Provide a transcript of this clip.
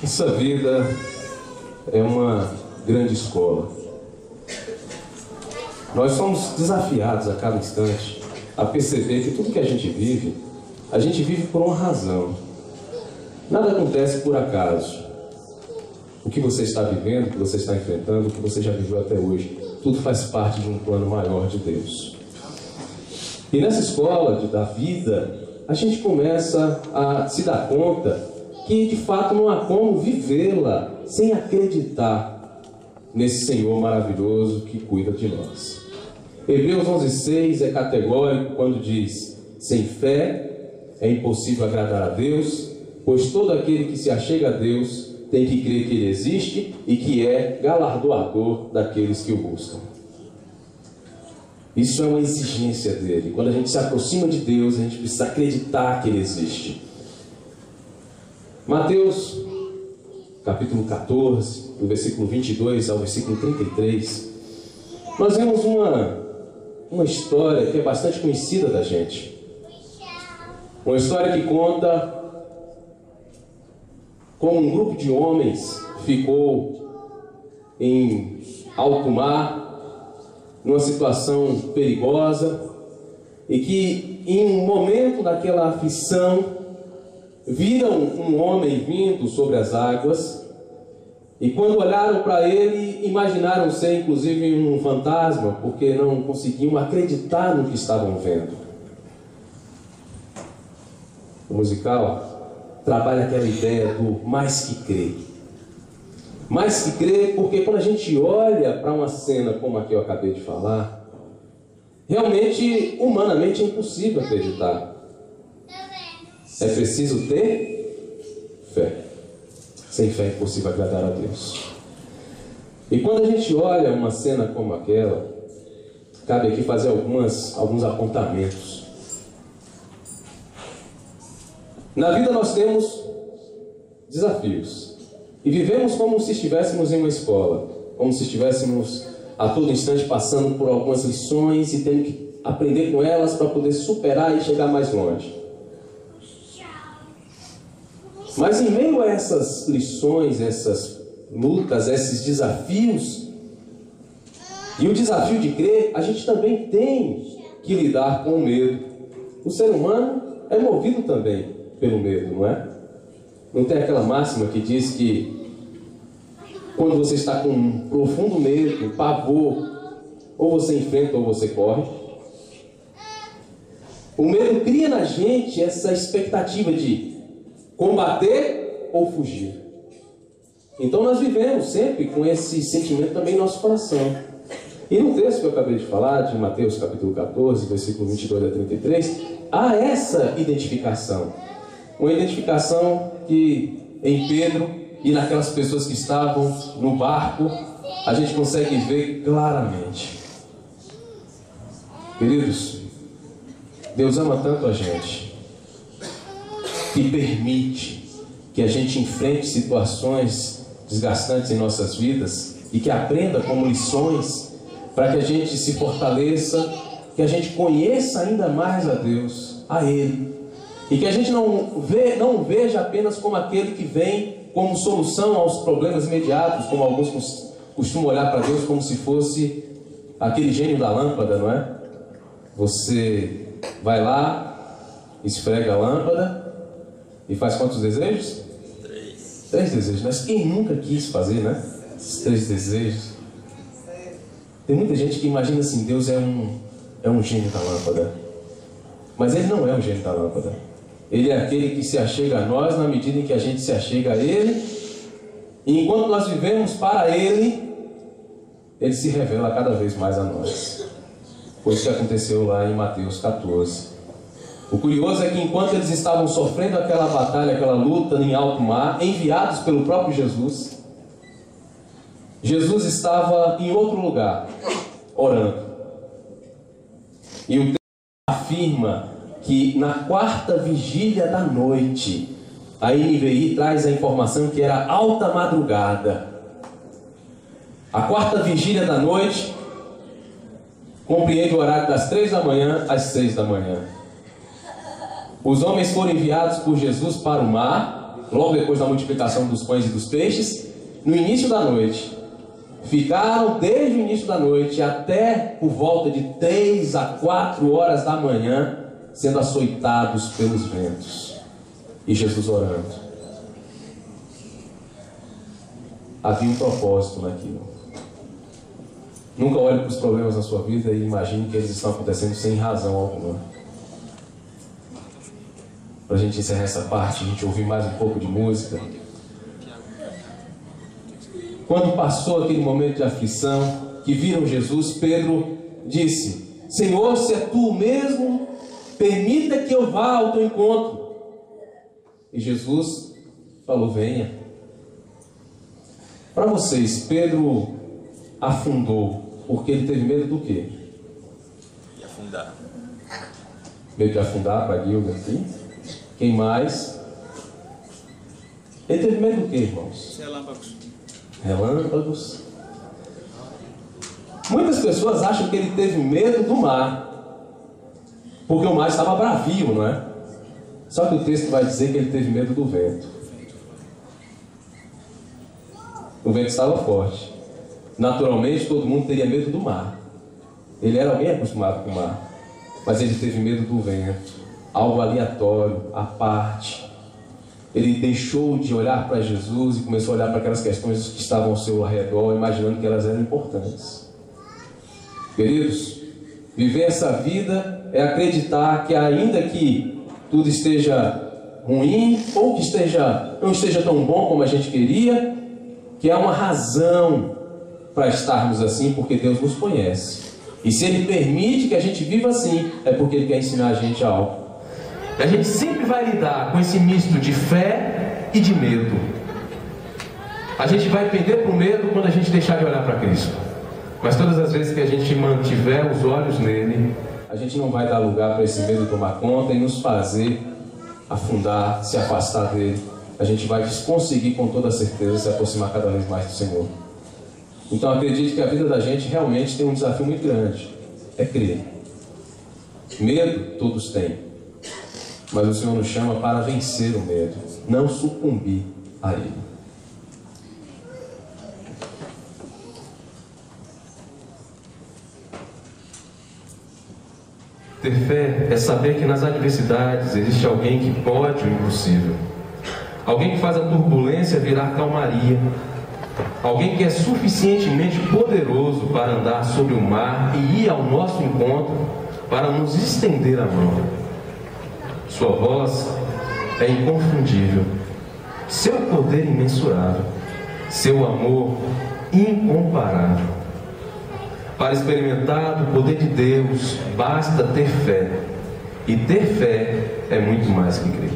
Essa vida é uma grande escola. Nós somos desafiados a cada instante a perceber que tudo que a gente vive por uma razão. Nada acontece por acaso. O que você está vivendo, o que você está enfrentando, o que você já viveu até hoje, tudo faz parte de um plano maior de Deus. E nessa escola da vida, a gente começa a se dar conta que de fato não há como vivê-la sem acreditar nesse Senhor maravilhoso que cuida de nós. Hebreus 11:6 é categórico quando diz: sem fé é impossível agradar a Deus, pois todo aquele que se achega a Deus tem que crer que Ele existe e que é galardoador daqueles que o buscam. Isso é uma exigência dele. Quando a gente se aproxima de Deus, a gente precisa acreditar que Ele existe. Mateus, capítulo 14, do versículo 22 ao versículo 33, nós vemos uma história que é bastante conhecida da gente. Uma história que conta como um grupo de homens ficou em alto mar, numa situação perigosa, e que em um momento daquela aflição viram um homem vindo sobre as águas, e quando olharam para ele, imaginaram ser inclusive um fantasma, porque não conseguiam acreditar no que estavam vendo. O musical trabalha aquela ideia do mais que crer. Mais que crer, porque quando a gente olha para uma cena como a que eu acabei de falar, realmente, humanamente é impossível acreditar. É preciso ter fé. Sem fé é impossível agradar a Deus. E quando a gente olha uma cena como aquela, cabe aqui fazer alguns apontamentos. Na vida nós temos desafios. E vivemos como se estivéssemos em uma escola. Como se estivéssemos a todo instante passando por algumas lições e tendo que aprender com elas para poder superar e chegar mais longe. Mas em meio a essas lições, essas lutas, esses desafios, e o desafio de crer, a gente também tem que lidar com o medo. O ser humano é movido também pelo medo, não é? Não tem aquela máxima que diz que quando você está com um profundo medo, pavor, ou você enfrenta ou você corre? O medo cria na gente essa expectativa de combater ou fugir. Então nós vivemos sempre com esse sentimento também em nosso coração. E no texto que eu acabei de falar, de Mateus capítulo 14, versículo 22 a 33, há essa identificação. Uma identificação que em Pedro e naquelas pessoas que estavam no barco, a gente consegue ver claramente. Queridos, Deus ama tanto a gente que permite que a gente enfrente situações desgastantes em nossas vidas e que aprenda como lições para que a gente se fortaleça, que a gente conheça ainda mais a Deus, a Ele, e que a gente não veja apenas como aquele que vem como solução aos problemas imediatos, como alguns costumam olhar para Deus como se fosse aquele gênio da lâmpada, não é? Você vai lá, esfrega a lâmpada e faz quantos desejos? 3 desejos. Mas quem nunca quis fazer, né? Esses 3 desejos. Tem muita gente que imagina assim, Deus é um gênio da lâmpada. Mas Ele não é um gênio da lâmpada. Ele é aquele que se achega a nós na medida em que a gente se achega a Ele. E enquanto nós vivemos para Ele, Ele se revela cada vez mais a nós. Foi isso que aconteceu lá em Mateus 14. O curioso é que enquanto eles estavam sofrendo aquela batalha, aquela luta em alto mar, enviados pelo próprio Jesus, Jesus estava em outro lugar, orando. E o texto afirma que na 4ª vigília da noite, a NVI traz a informação que era alta madrugada. A 4ª vigília da noite compreende o horário das 3 da manhã às 6 da manhã. Os homens foram enviados por Jesus para o mar logo depois da multiplicação dos pães e dos peixes, no início da noite. Ficaram desde o início da noite até por volta de 3 a 4 horas da manhã, sendo açoitados pelos ventos. E Jesus orando. Havia um propósito naquilo. Nunca olhe para os problemas na sua vida e imagine que eles estão acontecendo sem razão alguma. Para a gente encerrar essa parte, a gente ouvir mais um pouco de música. Quando passou aquele momento de aflição, que viram Jesus, Pedro disse: Senhor, se é tu mesmo, permita que eu vá ao teu encontro. E Jesus falou: venha. Para vocês, Pedro afundou porque ele teve medo do quê? De afundar. Medo de afundar, para Guilherme aqui. Quem mais? Ele teve medo do quê, irmãos? Relâmpagos. Relâmpagos. Muitas pessoas acham que ele teve medo do mar, porque o mar estava bravio, não é? Só que o texto vai dizer que ele teve medo do vento. O vento estava forte. Naturalmente, todo mundo teria medo do mar. Ele era alguém acostumado com o mar, mas ele teve medo do vento, algo aleatório, à parte. Ele deixou de olhar para Jesus e começou a olhar para aquelas questões que estavam ao seu redor, imaginando que elas eram importantes. Queridos, viver essa vida é acreditar que, ainda que tudo esteja ruim ou que não esteja tão bom como a gente queria, que há uma razão para estarmos assim, porque Deus nos conhece. E se Ele permite que a gente viva assim, é porque Ele quer ensinar a gente algo. A gente sempre vai lidar com esse misto de fé e de medo. A gente vai perder para o medo quando a gente deixar de olhar para Cristo. Mas todas as vezes que a gente mantiver os olhos nele, a gente não vai dar lugar para esse medo tomar conta e nos fazer afundar, se afastar dele. A gente vai conseguir com toda certeza se aproximar cada vez mais do Senhor. Então acredite que a vida da gente realmente tem um desafio muito grande. É crer. Medo todos têm. Mas o Senhor nos chama para vencer o medo, não sucumbir a ele. Ter fé é saber que nas adversidades existe alguém que pode o impossível. Alguém que faz a turbulência virar calmaria. Alguém que é suficientemente poderoso para andar sobre o mar e ir ao nosso encontro para nos estender a mão. Sua voz é inconfundível, seu poder imensurável, seu amor incomparável. Para experimentar o poder de Deus, basta ter fé. E ter fé é muito mais que crer.